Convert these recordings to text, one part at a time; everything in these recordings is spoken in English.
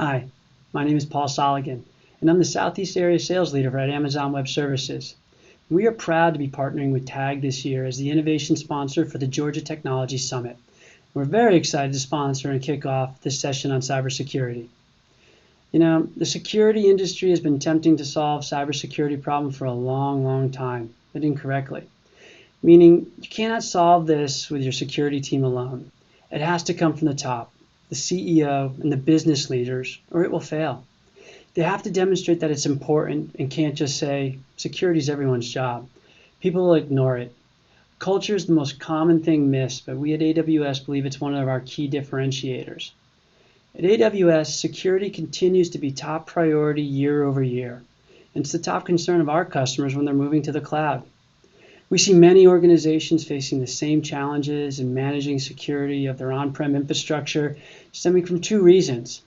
Hi, my name is Paul Soligan, and I'm the Southeast Area Sales Leader at Amazon Web Services. We are proud to be partnering with TAG this year as the innovation sponsor for the Georgia Technology Summit. We're very excited to sponsor and kick off this session on cybersecurity. You know, the security industry has been attempting to solve cybersecurity problems for a long time, but incorrectly. Meaning, you cannot solve this with your security team alone. It has to come from the top, the CEO and the business leaders, or it will fail. They have to demonstrate that it's important and can't just say, security is everyone's job. People will ignore it. Culture is the most common thing missed, but we at AWS believe it's one of our key differentiators. At AWS, security continues to be top priority year over year. And it's the top concern of our customers when they're moving to the cloud. We see many organizations facing the same challenges in managing security of their on-prem infrastructure, stemming from two reasons.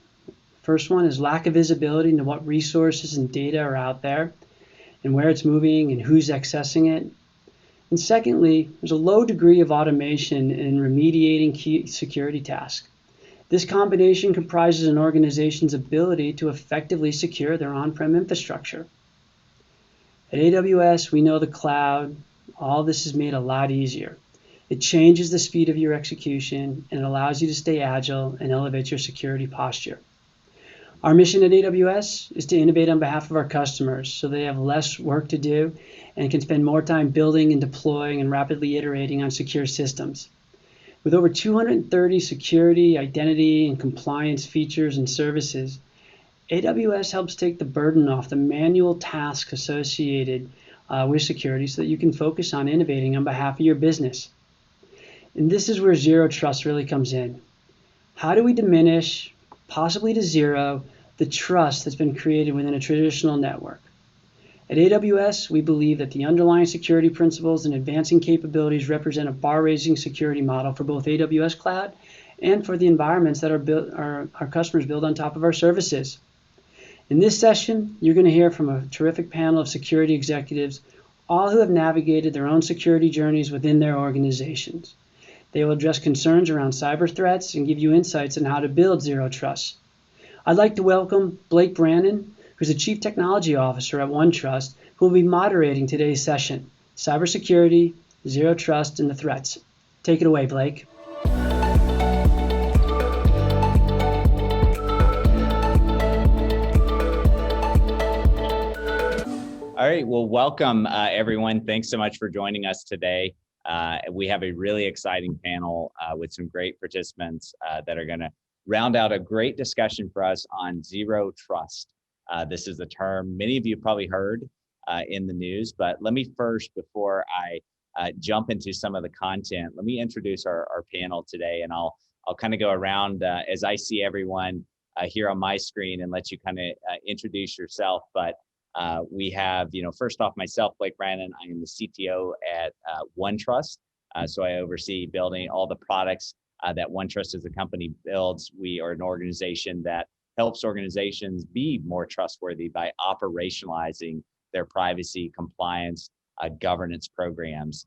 First one is lack of visibility into what resources and data are out there and where it's moving and who's accessing it. And secondly, there's a low degree of automation in remediating key security tasks. This combination comprises an organization's ability to effectively secure their on-prem infrastructure. At AWS, we know the cloud. All this is made a lot easier. It changes the speed of your execution and it allows you to stay agile and elevate your security posture. Our mission at AWS is to innovate on behalf of our customers so they have less work to do and can spend more time building and deploying and rapidly iterating on secure systems. With over 230 security, identity, and compliance features and services, AWS helps take the burden off the manual tasks associated with security so that you can focus on innovating on behalf of your business. And this is where zero trust really comes in. How do we diminish, possibly to zero, the trust that's been created within a traditional network? At AWS, we believe that the underlying security principles and advancing capabilities represent a bar-raising security model for both AWS Cloud and for the environments that our customers build on top of our services. In this session, you're going to hear from a terrific panel of security executives, all who have navigated their own security journeys within their organizations. They will address concerns around cyber threats and give you insights on how to build zero trust. I'd like to welcome Blake Brannon, who's the Chief Technology Officer at OneTrust, who will be moderating today's session, Cybersecurity, Zero Trust, and the Threats. Take it away, Blake. All right, well, welcome everyone. Thanks so much for joining us today. We have a really exciting panel with some great participants that are gonna round out a great discussion for us on zero trust. This is a term many of you probably heard in the news, but let me first, before I jump into some of the content, let me introduce our panel today, and I'll kind of go around as I see everyone here on my screen and let you kind of introduce yourself. But we have, first off, myself, Blake Brannon. I am the CTO at OneTrust. So I oversee building all the products that OneTrust as a company builds. We are an organization that helps organizations be more trustworthy by operationalizing their privacy, compliance, governance programs.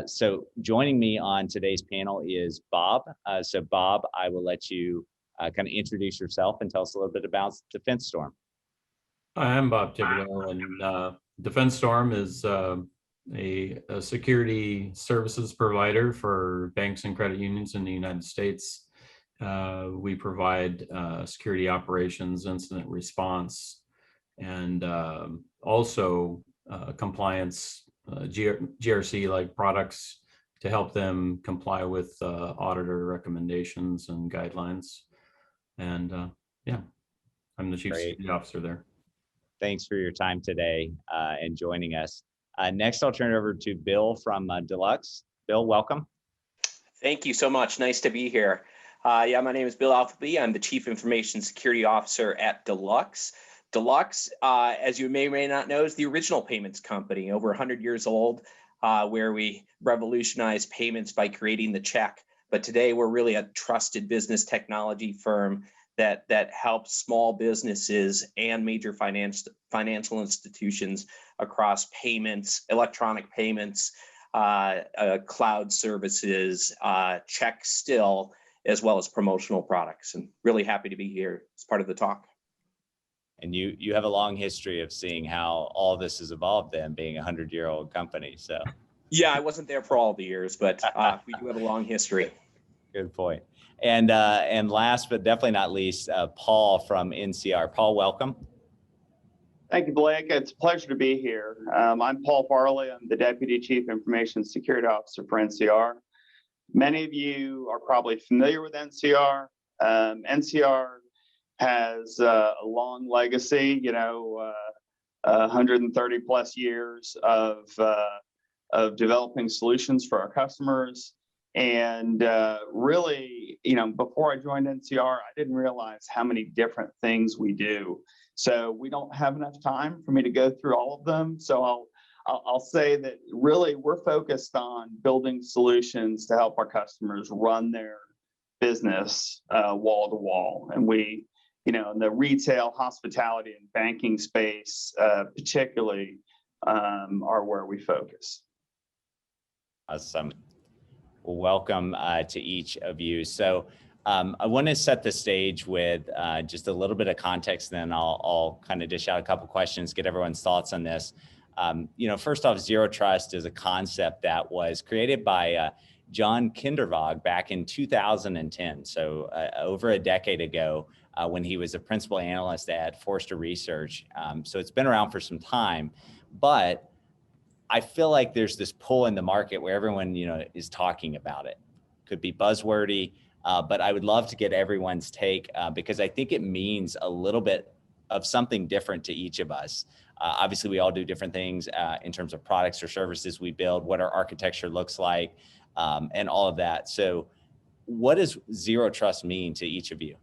So joining me on today's panel is Bob. So Bob, I will let you kind of introduce yourself and tell us a little bit about DefenseStorm. I'm Bob Thibodeaux, and DefenseStorm is a security services provider for banks and credit unions in the United States. We provide security operations, incident response, and also compliance, GRC-like products to help them comply with auditor recommendations and guidelines. And yeah, I'm the Chief Security Officer there. Thanks for your time today and joining us. Next, I'll turn it over to Bill from Deluxe. Bill, welcome. Thank you so much. Nice to be here. Yeah, my name is Bill Alfveby. I'm the Chief Information Security Officer at Deluxe. Deluxe, as you may or may not know, is the original payments company, over 100 years old, where we revolutionized payments by creating the check. But today, we're really a trusted business technology firm that helps small businesses and major financial institutions across payments, electronic payments, cloud services, check still, as well as promotional products. And really happy to be here as part of the talk. And you have a long history of seeing how all this has evolved then, being a 100-year-old company. So yeah, I wasn't there for all the years, but we do have a long history. Good point. And last but definitely not least, Paul from NCR. Paul, welcome. Thank you, Blake. It's a pleasure to be here. I'm Paul Farley. I'm the Deputy Chief Information Security Officer for NCR. Many of you are probably familiar with NCR. NCR has a long legacy, 130 plus years of developing solutions for our customers. And really, before I joined NCR, I didn't realize how many different things we do. So we don't have enough time for me to go through all of them. So I'll say that really we're focused on building solutions to help our customers run their business wall to wall. And we, in the retail, hospitality, and banking space, particularly, are where we focus. Awesome. Well, welcome to each of you. So I want to set the stage with just a little bit of context, then I'll kind of dish out a couple questions, get everyone's thoughts on this. First off, Zero Trust is a concept that was created by John Kindervag back in 2010. So over a decade ago, when he was a principal analyst at Forrester Research. So it's been around for some time, but I feel like there's this pull in the market where everyone, is talking about it. Could be buzzwordy, but I would love to get everyone's take because I think it means a little bit of something different to each of us. Obviously, we all do different things in terms of products or services we build, what our architecture looks like, and all of that. So what does Zero Trust mean to each of you?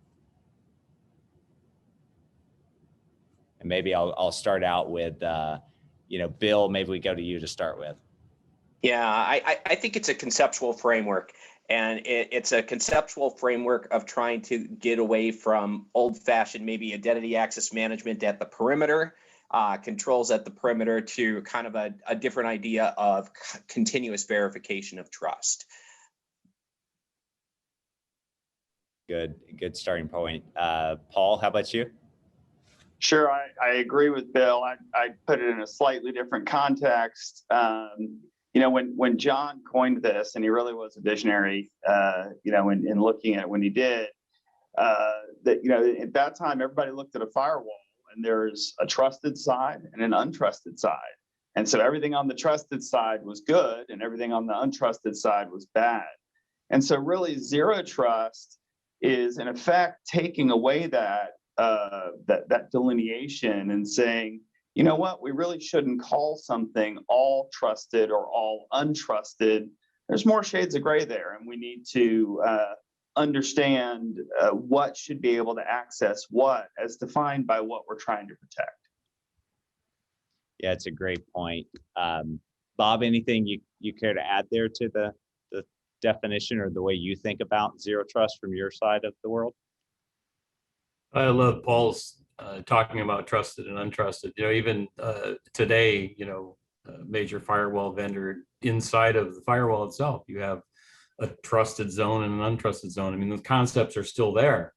And maybe I'll start out with, Bill, maybe we go to you to start with. Yeah, I think it's a conceptual framework, and it's a conceptual framework of trying to get away from old-fashioned maybe identity access management at the perimeter, controls at the perimeter, to kind of a different idea of continuous verification of trust. Good starting point. Paul, how about you? Sure, I agree with Bill. I put it in a slightly different context. When John coined this, and he really was a visionary, in looking at when he did, at that time, everybody looked at a firewall, and there's a trusted side and an untrusted side. And so everything on the trusted side was good, and everything on the untrusted side was bad. And so really, Zero Trust is, in effect, taking away that delineation and saying, you know what, we really shouldn't call something all trusted or all untrusted. There's more shades of gray there, and we need to understand what should be able to access what as defined by what we're trying to protect. Yeah, it's a great point. Bob, anything you care to add there to the definition or the way you think about Zero Trust from your side of the world? I love Paul's talking about trusted and untrusted. Even today, a major firewall vendor, inside of the firewall itself, you have a trusted zone and an untrusted zone. I mean, the concepts are still there.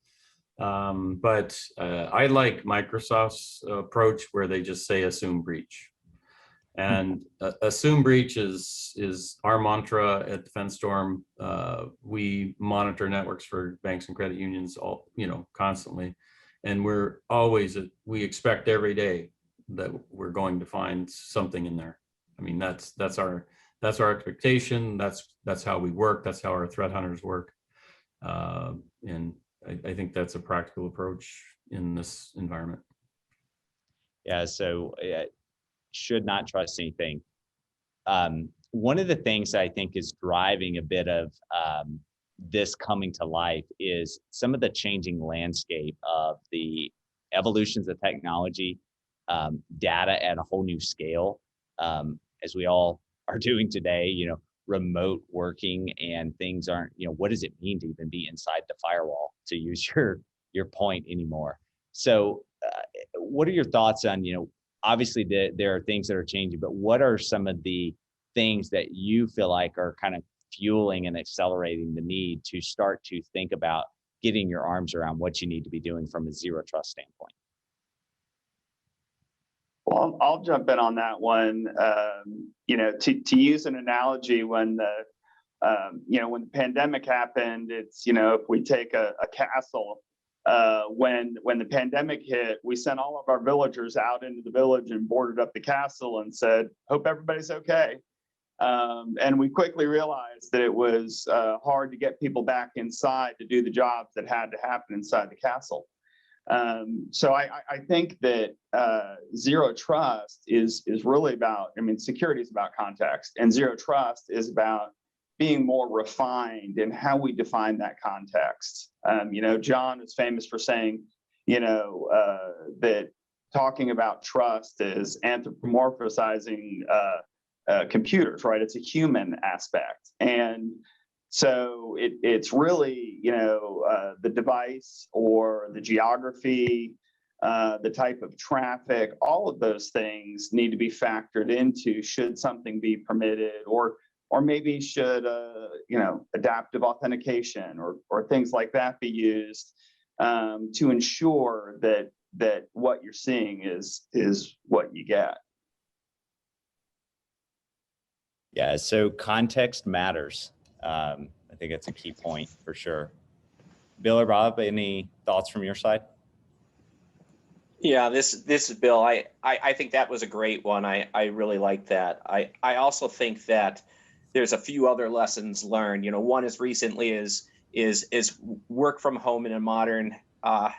But I like Microsoft's approach where they just say assume breach. And assume breach is our mantra at DefenseStorm. We monitor networks for banks and credit unions constantly. And we expect every day that we're going to find something in there. I mean, that's our expectation. That's how we work. That's how our threat hunters work. And I think that's a practical approach in this environment. Yeah, so should not trust anything. One of the things that I think is driving a bit of this coming to life is some of the changing landscape of the evolutions of technology, data at a whole new scale, as we all are doing today, remote working, and things aren't, what does it mean to even be inside the firewall, to use your point, anymore? So what are your thoughts on, obviously there are things that are changing, but what are some of the things that you feel like are kind of fueling and accelerating the need to start to think about getting your arms around what you need to be doing from a zero trust standpoint? Well, I'll jump in on that one. To use an analogy, when when the pandemic happened, it's, if we take a castle, when the pandemic hit, we sent all of our villagers out into the village and boarded up the castle and said, hope everybody's okay. And we quickly realized that it was hard to get people back inside to do the jobs that had to happen inside the castle. So I think that zero trust is really about, security is about context, and zero trust is about being more refined in how we define that context. John is famous for saying, that talking about trust is anthropomorphizing computers, right? It's a human aspect. And so it's really, the device or the geography, the type of traffic, all of those things need to be factored into should something be permitted, or maybe should, adaptive authentication or things like that be used to ensure that what you're seeing is what you get. Yeah, so context matters. I think that's a key point for sure. Bill or Bob, any thoughts from your side? Yeah, this is Bill. I think that was a great one. I really like that. I also think that there's a few other lessons learned. One as recently is work from home in a modern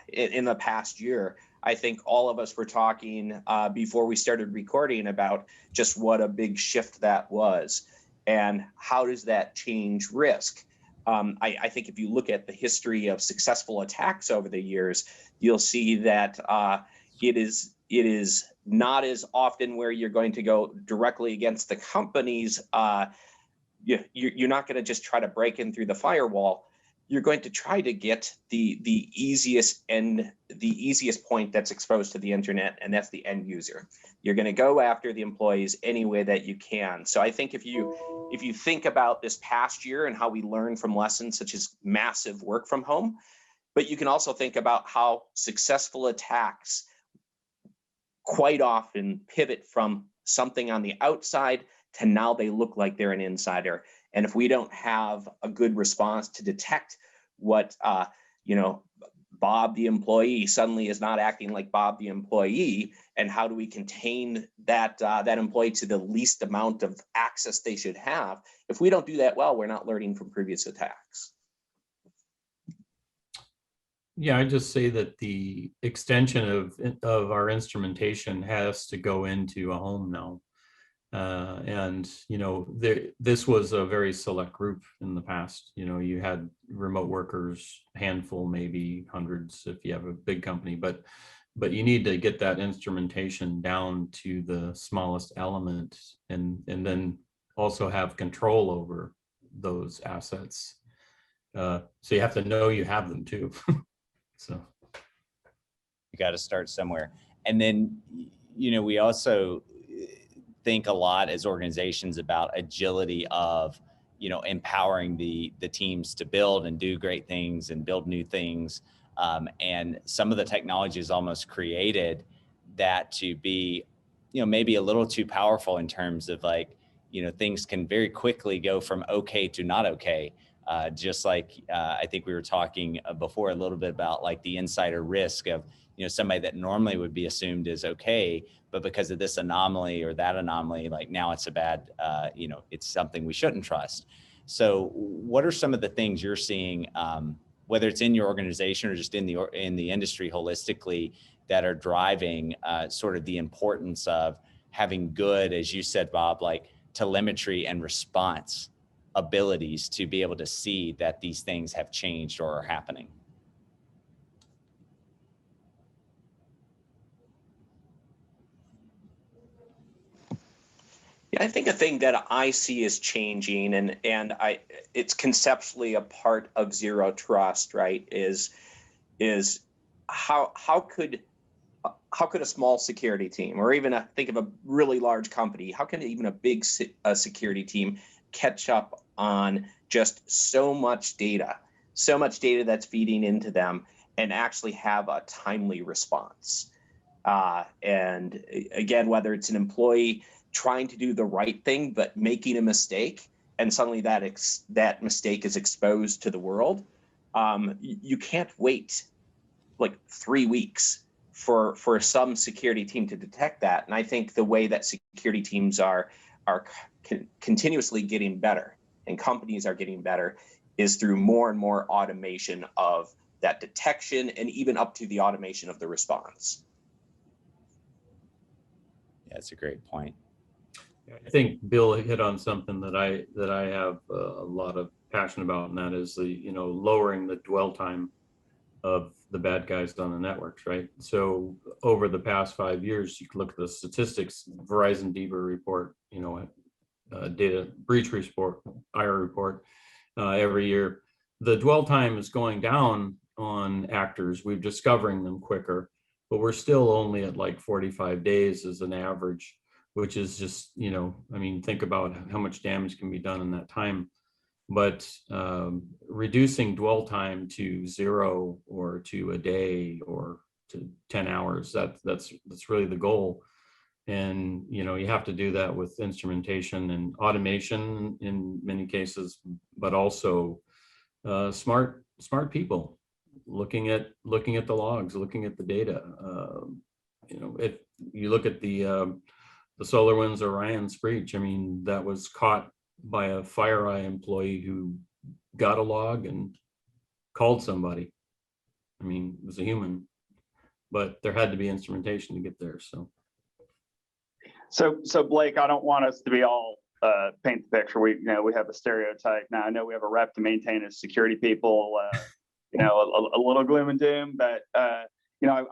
in the past year. I think all of us were talking before we started recording about just what a big shift that was, and how does that change risk. I think if you look at the history of successful attacks over the years, you'll see that it is not as often where you're going to go directly against the companies. You're not going to just try to break in through the firewall. You're going to try to get the easiest point that's exposed to the internet, and that's the end user. You're going to go after the employees any way that you can. So I think if you think about this past year and how we learned from lessons such as massive work from home, but you can also think about how successful attacks quite often pivot from something on the outside to now they look like they're an insider. And if we don't have a good response to detect what, Bob the employee suddenly is not acting like Bob the employee, and how do we contain that employee to the least amount of access they should have? If we don't do that well, we're not learning from previous attacks. Yeah, I just say that the extension of our instrumentation has to go into a home now. This was a very select group in the past. You had remote workers, handful, maybe hundreds if you have a big company, but you need to get that instrumentation down to the smallest element, and then also have control over those assets. So you have to know you have them too. So you got to start somewhere. And then, we also think a lot as organizations about agility of, empowering the teams to build and do great things and build new things. And some of the technology is almost created that to be, maybe a little too powerful in terms of things can very quickly go from okay to not okay. Just like I think we were talking before a little bit about the insider risk of, somebody that normally would be assumed is okay, but because of this anomaly or that anomaly, now it's a bad, it's something we shouldn't trust. So what are some of the things you're seeing, whether it's in your organization or just in the industry holistically, that are driving sort of the importance of having good, as you said, Bob, telemetry and response abilities to be able to see that these things have changed or are happening? Yeah, I think a thing that I see is changing, and it's conceptually a part of zero trust, right? Is how could a small security team, or even think of a really large company, how can even a big security team catch up on just so much data that's feeding into them, and actually have a timely response. And again, whether it's an employee trying to do the right thing but making a mistake, and suddenly that mistake is exposed to the world, you can't wait like 3 weeks for some security team to detect that. And I think the way that security teams are continuously getting better, and companies are getting better, is through more and more automation of that detection, and even up to the automation of the response. Yeah, that's a great point. I think Bill hit on something that I have a lot of passion about, and that is the lowering the dwell time of the bad guys on the networks, right? So over the past 5 years, you can look at the statistics, Verizon DBER report, data breach report, IR report, every year. The dwell time is going down on actors. We're discovering them quicker, but we're still only at like 45 days as an average, which is just, think about how much damage can be done in that time. But reducing dwell time to 0 or to a day or to 10 hours, that's really the goal. And you have to do that with instrumentation and automation in many cases, but also smart people looking at the logs, looking at the data. If you look at the SolarWinds Orion's breach, that was caught by a FireEye employee who got a log and called somebody. It was a human, but there had to be instrumentation to get there. So Blake, I don't want us to be all paint the picture. We have a stereotype. Now I know we have a rep to maintain as security people, a little gloom and doom, but I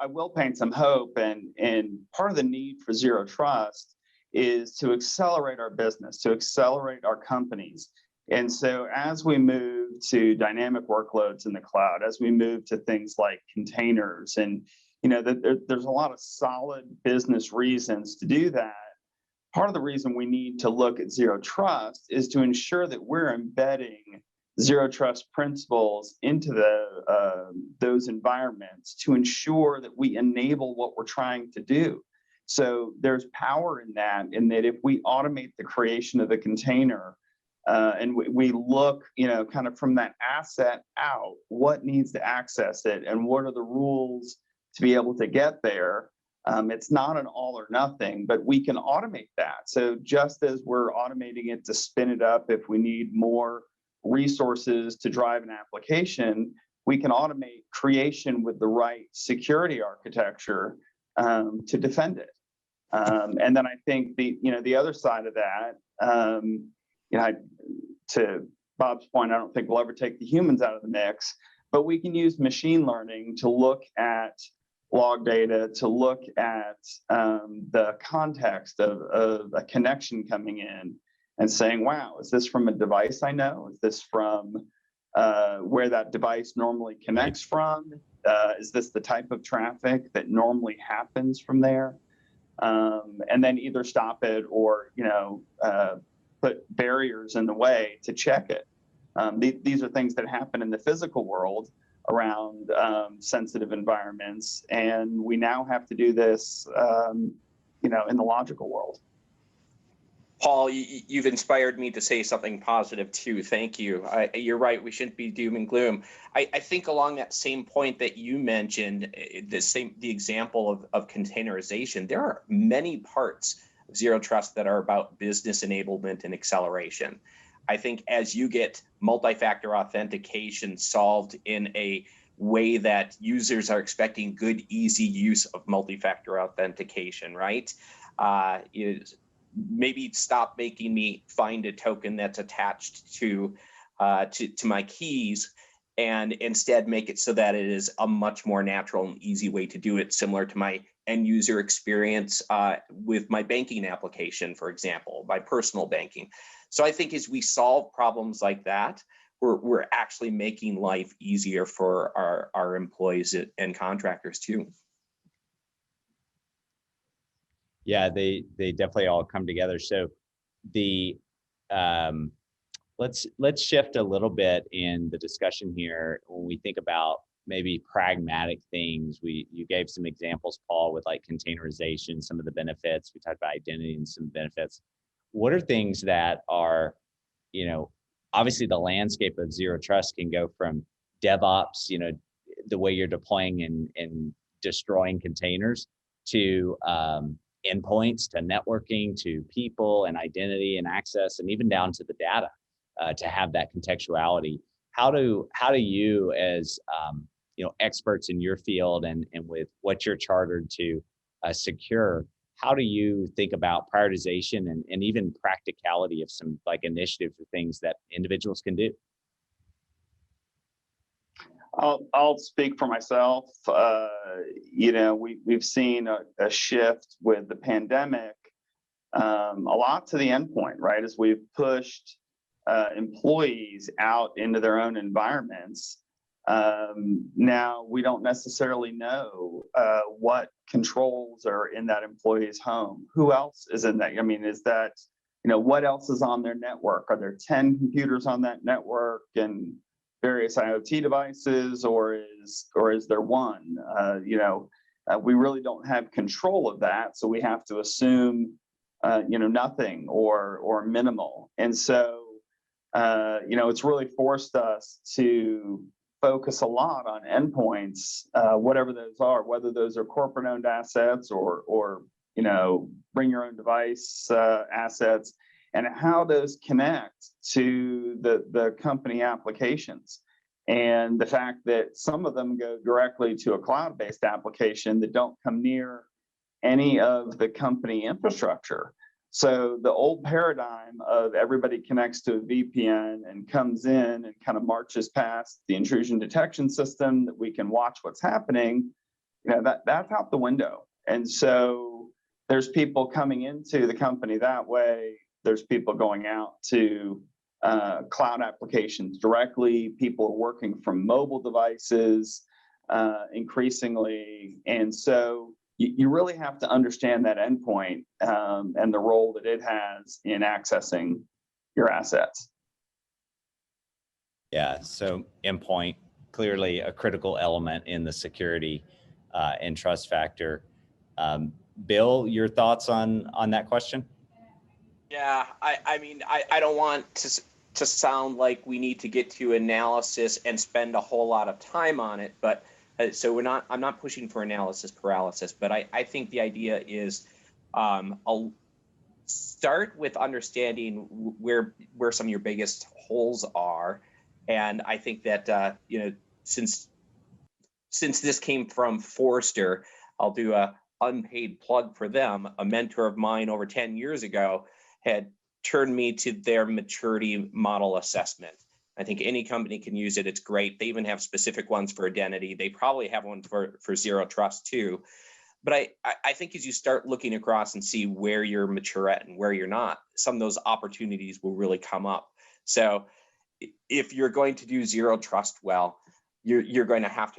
will paint some hope. And part of the need for zero trust is to accelerate our business, to accelerate our companies. And so as we move to dynamic workloads in the cloud, as we move to things like containers, and there's a lot of solid business reasons to do that. Part of the reason we need to look at zero trust is to ensure that we're embedding zero trust principles into those environments to ensure that we enable what we're trying to do. So there's power in that if we automate the creation of the container, and we look, kind of from that asset out, what needs to access it and what are the rules to be able to get there. It's not an all or nothing, but we can automate that. So just as we're automating it to spin it up, if we need more resources to drive an application, we can automate creation with the right security architecture to defend it. And then I think the other side of that, to Bob's point, I don't think we'll ever take the humans out of the mix, but we can use machine learning to look at log data, to look at the context of a connection coming in and saying, wow, is this from a device I know? Is this from where that device normally connects from? Is this the type of traffic that normally happens from there? And then either stop it or, put barriers in the way to check it. These are things that happen in the physical world around sensitive environments, and we now have to do this, in the logical world. Paul, you've inspired me to say something positive too. Thank you. You're right. We shouldn't be doom and gloom. I think along that same point that you mentioned, the example of containerization, there are many parts of zero trust that are about business enablement and acceleration. I think as you get multi-factor authentication solved in a way that users are expecting good, easy use of multi-factor authentication, right? Maybe stop making me find a token that's attached to my keys, and instead make it so that it is a much more natural and easy way to do it, similar to my end user experience with my banking application, for example, my personal banking. So I think as we solve problems like that, we're actually making life easier for our employees and contractors too. Yeah, they definitely all come together. So the let's shift a little bit in the discussion here when we think about maybe pragmatic things. You gave some examples, Paul, with like containerization, some of the benefits. We talked about identity and some benefits. What are things that are, obviously the landscape of zero trust can go from DevOps, the way you're deploying and destroying containers, to endpoints, to networking, to people and identity and access, and even down to the data, to have that contextuality. How do you, as experts in your field and with what you're chartered to secure, how do you think about prioritization and even practicality of some like initiatives or things that individuals can do? I'll speak for myself. We've seen a shift with the pandemic, a lot to the endpoint, right? As we've pushed employees out into their own environments. Now we don't necessarily know what controls are in that employee's home. Who else is in that? I mean, is that, what else is on their network? Are there 10 computers on that network and various IoT devices, or is there one? We really don't have control of that, so we have to assume, nothing or minimal. And so, it's really forced us to focus a lot on endpoints, whatever those are, whether those are corporate-owned assets or bring your own device assets, and how those connect to the company applications. And the fact that some of them go directly to a cloud-based application that don't come near any of the company infrastructure. So the old paradigm of everybody connects to a VPN and comes in and kind of marches past the intrusion detection system that we can watch what's happening, that's out the window. And so there's people coming into the company that way. There's people going out to cloud applications directly. People are working from mobile devices increasingly. And so you really have to understand that endpoint and the role that it has in accessing your assets. Yeah, so endpoint, clearly a critical element in the security and trust factor. Bill, your thoughts on that question? Yeah, I don't want to sound like we need to get to analysis and spend a whole lot of time on it, but so I'm not pushing for analysis paralysis, but I think the idea is I'll start with understanding where some of your biggest holes are. And I think that since this came from Forrester, I'll do a unpaid plug for them. A mentor of mine over 10 years ago had turned me to their maturity model assessment. I think any company can use it. It's great. They even have specific ones for identity. They probably have one for zero trust too. But I think as you start looking across and see where you're mature at and where you're not, some of those opportunities will really come up. So if you're going to do zero trust well, you're going to have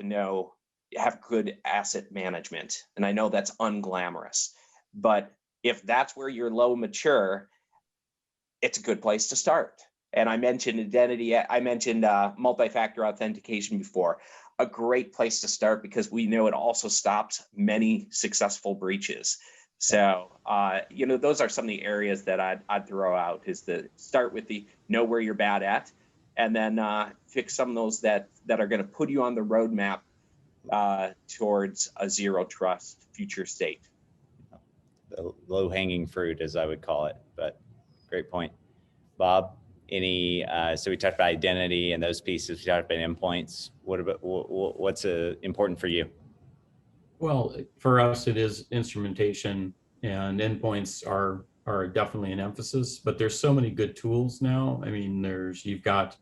good asset management. And I know that's unglamorous, but if that's where you're low mature, it's a good place to start. And I mentioned identity, I mentioned multi-factor authentication before. A great place to start because we know it also stops many successful breaches. So, those are some of the areas that I'd throw out, is to start with know where you're bad at, and then fix some of those that are going to put you on the roadmap towards a zero trust future state. The low-hanging fruit, as I would call it, but great point. Bob, so we talked about identity and those pieces, we talked about endpoints. What's important for you? Well, for us, it is instrumentation, and endpoints are definitely an emphasis, but there's so many good tools now. I mean, you've got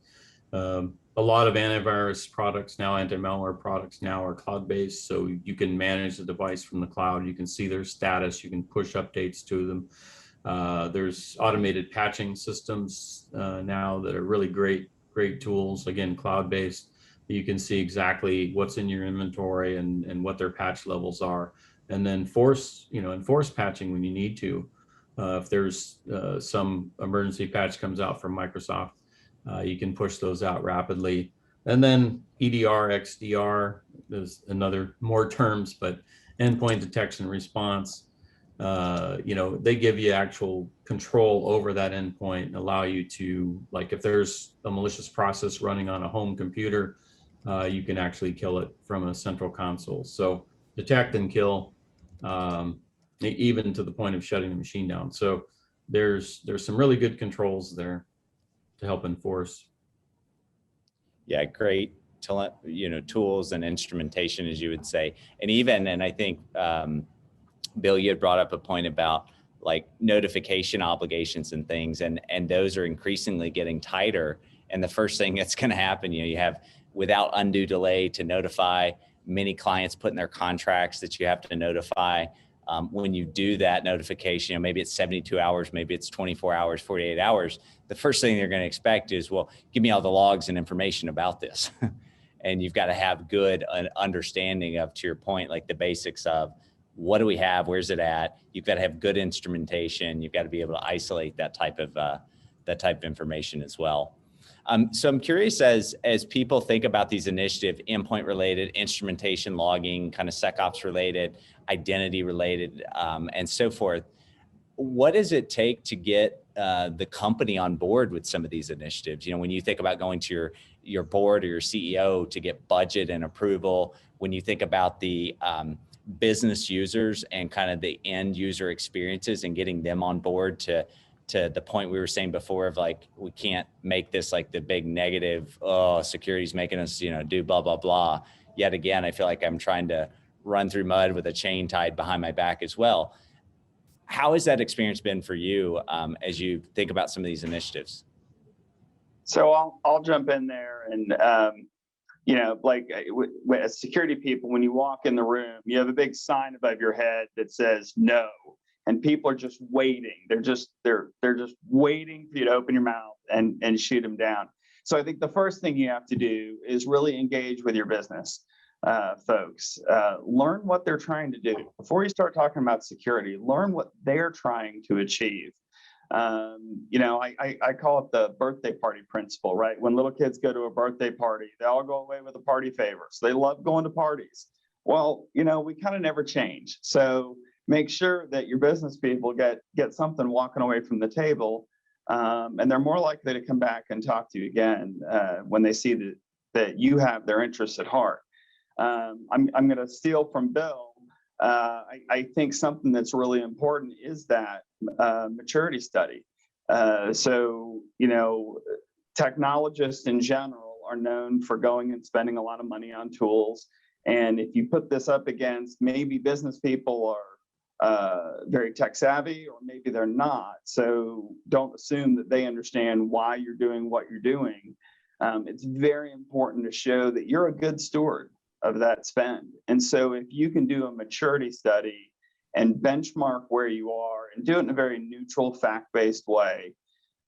a lot of antivirus products now, anti-malware products now are cloud-based, so you can manage the device from the cloud. You can see their status. You can push updates to them. There's automated patching systems now that are really great tools. Again, cloud-based. You can see exactly what's in your inventory and what their patch levels are, and then enforce patching when you need to. If there's some emergency patch comes out from Microsoft, You can push those out rapidly. And then EDR, XDR, there's more terms, but endpoint detection and response. They give you actual control over that endpoint and allow you to, like, if there's a malicious process running on a home computer, you can actually kill it from a central console. So detect and kill, even to the point of shutting the machine down. So there's some really good controls there to help enforce. Yeah, great tools and instrumentation, as you would say. And I think, Bill, you had brought up a point about like notification obligations and things, and those are increasingly getting tighter. And the first thing that's going to happen, you have, without undue delay, to notify. Many clients put in their contracts that you have to notify. When you do that notification, maybe it's 72 hours, maybe it's 24 hours, 48 hours. The first thing they're going to expect is, well, give me all the logs and information about this. And you've got to have good understanding of, to your point, like the basics of what do we have, where's it at? You've got to have good instrumentation. You've got to be able to isolate that type of information as well. So I'm curious, as people think about these initiatives, endpoint related, instrumentation, logging, kind of SecOps related, identity related, and so forth, what does it take to get the company on board with some of these initiatives? When you think about going to your board or your CEO to get budget and approval, when you think about the business users and kind of the end user experiences and getting them on board to the point we were saying before of, like, we can't make this like the big negative, oh, security's making us, do blah, blah, blah. Yet again, I feel like I'm trying to run through mud with a chain tied behind my back as well. How has that experience been for you as you think about some of these initiatives? So I'll jump in there, and as security people, when you walk in the room, you have a big sign above your head that says no, and people are just waiting. They're just waiting for you to open your mouth and shoot them down. So I think the first thing you have to do is really engage with your business. Folks, learn what they're trying to do. Before you start talking about security, learn what they're trying to achieve. I call it the birthday party principle, right? When little kids go to a birthday party, they all go away with a party favor. So they love going to parties. Well, we kind of never change. So make sure that your business people get something walking away from the table, and they're more likely to come back and talk to you again when they see that you have their interests at heart. I'm going to steal from Bill. I think something that's really important is that maturity study. Technologists in general are known for going and spending a lot of money on tools. And if you put this up against, maybe business people are very tech savvy, or maybe they're not. So don't assume that they understand why you're doing what you're doing. It's very important to show that you're a good steward of that spend. And so if you can do a maturity study and benchmark where you are and do it in a very neutral, fact-based way,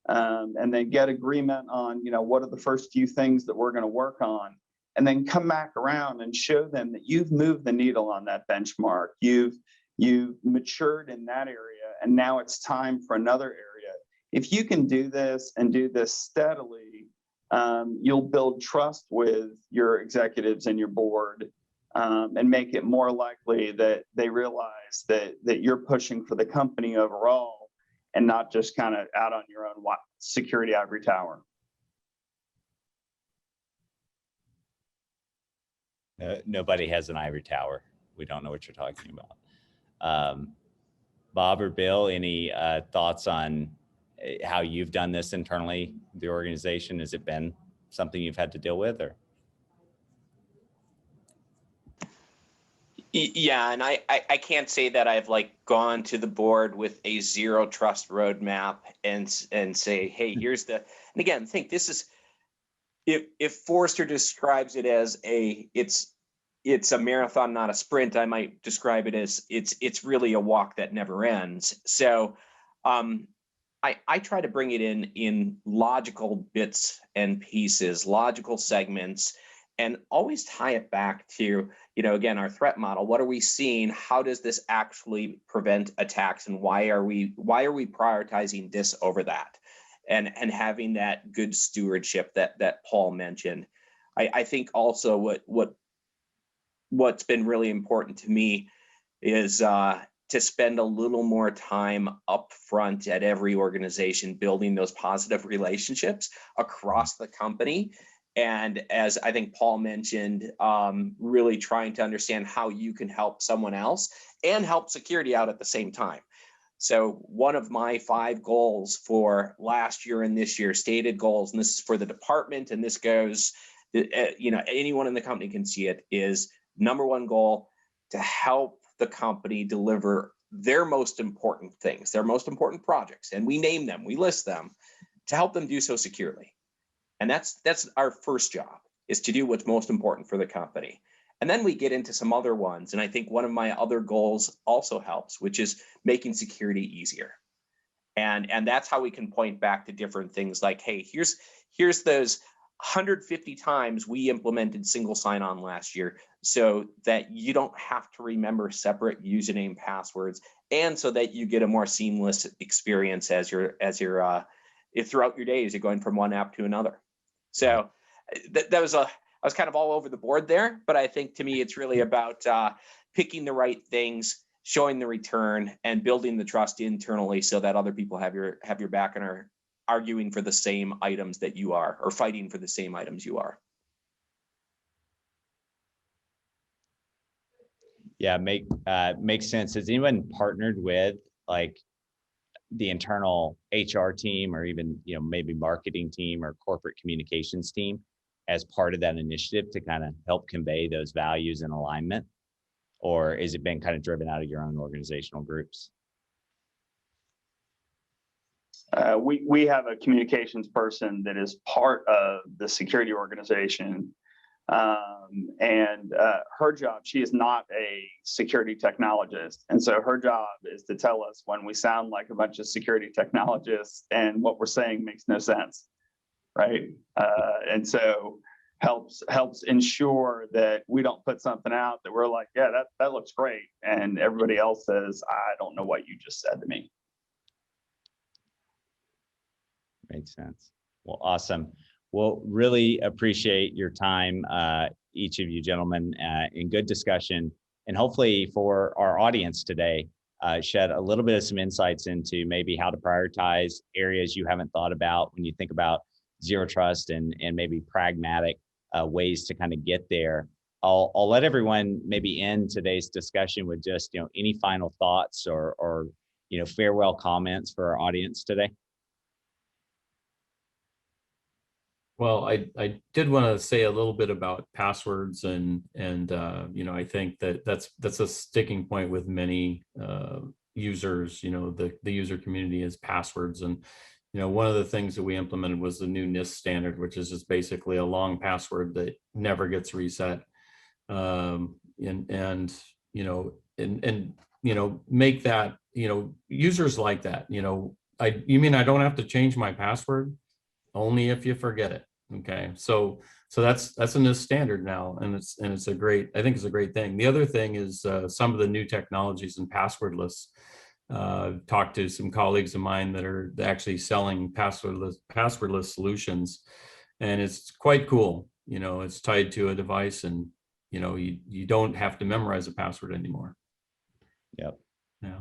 and then get agreement on, what are the first few things that we're going to work on, and then come back around and show them that you've moved the needle on that benchmark. You've matured in that area, and now it's time for another area. If you can do this and do this steadily, you'll build trust with your executives and your board, and make it more likely that they realize that you're pushing for the company overall and not just kind of out on your own security ivory tower. Nobody has an ivory tower. We don't know what you're talking about. Bob or Bill, any thoughts on how you've done this internally, the organization? Has it been something you've had to deal with, or? Yeah, and I can't say that I've gone to the board with a zero trust roadmap and say, hey, here's the, and again, think this is, if Forrester describes it as it's a marathon, not a sprint, I might describe it as it's really a walk that never ends. So I try to bring it in logical bits and pieces, logical segments, and always tie it back to, again, our threat model. What are we seeing? How does this actually prevent attacks? And why are we prioritizing this over that? and having that good stewardship that Paul mentioned. I think also what's been really important to me is to spend a little more time up front at every organization building those positive relationships across the company. And as I think Paul mentioned, really trying to understand how you can help someone else and help security out at the same time. So one of my 5 goals for last year and this year, stated goals, and this is for the department, and this goes, anyone in the company can see it, is number 1 goal, to help the company deliver their most important things, their most important projects. And we name them, we list them, to help them do so securely. And that's our first job, is to do what's most important for the company. And then we get into some other ones. And I think one of my other goals also helps, which is making security easier. And that's how we can point back to different things like, hey, here's those 150 times we implemented single sign-on last year, so that you don't have to remember separate username passwords, and so that you get a more seamless experience as you're throughout your day as you're going from one app to another. So I was kind of all over the board there, but I think to me it's really about picking the right things, showing the return, and building the trust internally so that other people have your back and are arguing for the same items that you are, or fighting for the same items you are. Yeah, makes sense. Has anyone partnered with like the internal HR team, or even maybe marketing team or corporate communications team as part of that initiative to kind of help convey those values and alignment? Or has it been kind of driven out of your own organizational groups? We have a communications person that is part of the security organization. And her job, she is not a security technologist. And so her job is to tell us when we sound like a bunch of security technologists and what we're saying makes no sense, right? And so helps ensure that we don't put something out that we're like, yeah, that looks great. And everybody else says, I don't know what you just said to me. Makes sense. Well, awesome. Well, really appreciate your time, each of you gentlemen, in good discussion, and hopefully for our audience today, shed a little bit of some insights into maybe how to prioritize areas you haven't thought about when you think about zero trust, and maybe pragmatic ways to kind of get there. I'll let everyone maybe end today's discussion with just any final thoughts or farewell comments for our audience today. Well, I did want to say a little bit about passwords, and I think that's a sticking point with many users. The user community is passwords, and one of the things that we implemented was the new NIST standard, which is just basically a long password that never gets reset, and make that users like that. You mean I don't have to change my password? Only if you forget it. Okay, so that's a NIST standard now, and it's a great, I think it's a great thing. The other thing is some of the new technologies in passwordless. Talked to some colleagues of mine that are actually selling passwordless solutions, and it's quite cool. It's tied to a device, and you don't have to memorize a password anymore. Yep. Yeah.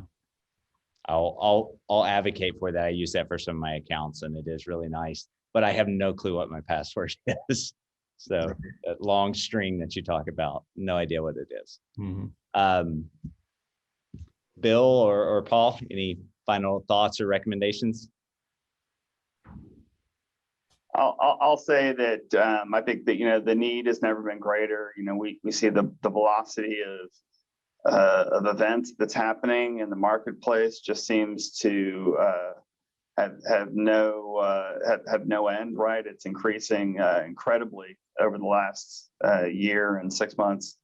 I'll advocate for that. I use that for some of my accounts, and it is really nice, but I have no clue what my password is. So that long string that you talk about, no idea what it is. Mm-hmm. Bill or Paul, any final thoughts or recommendations? I'll say that I think that the need has never been greater. We see the velocity of events that's happening in the marketplace just seems to have no end, right? It's increasing incredibly over the last year and 6 months.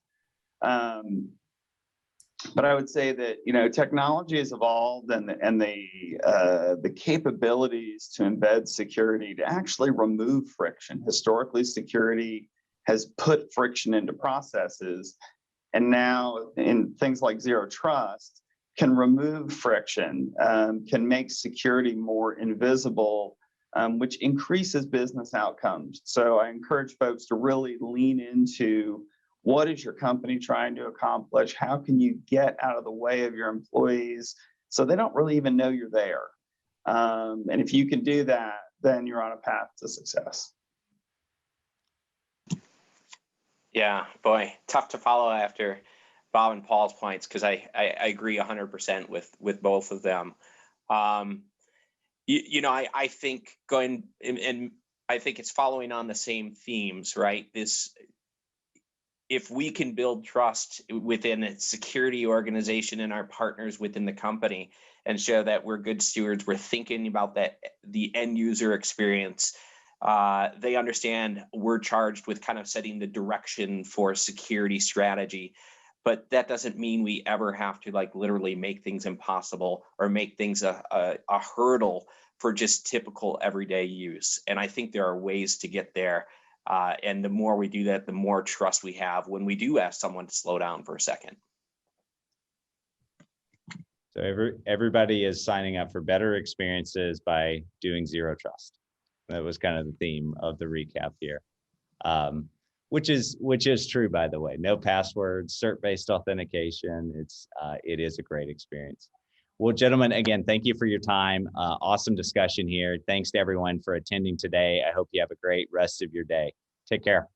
But I would say that technology has evolved, and the capabilities to embed security to actually remove friction. Historically, security has put friction into processes, and now in things like zero trust can remove friction, can make security more invisible, which increases business outcomes. So I encourage folks to really lean into what is your company trying to accomplish? How can you get out of the way of your employees so they don't really even know you're there? And if you can do that, then you're on a path to success. Yeah, boy, tough to follow after Bob and Paul's points, because I agree 100% with both of them. You know, I think going and I think it's following on the same themes, right? If we can build trust within a security organization and our partners within the company and show that we're good stewards, we're thinking about the end user experience. They understand we're charged with kind of setting the direction for security strategy, but that doesn't mean we ever have to like literally make things impossible or make things a hurdle for just typical everyday use. And I think there are ways to get there. And the more we do that, the more trust we have when we do ask someone to slow down for a second. So everybody is signing up for better experiences by doing zero trust. That was kind of the theme of the recap here, which is true, by the way. No passwords, cert-based authentication. It is a great experience. Well, gentlemen, again, thank you for your time. Awesome discussion here. Thanks to everyone for attending today. I hope you have a great rest of your day. Take care.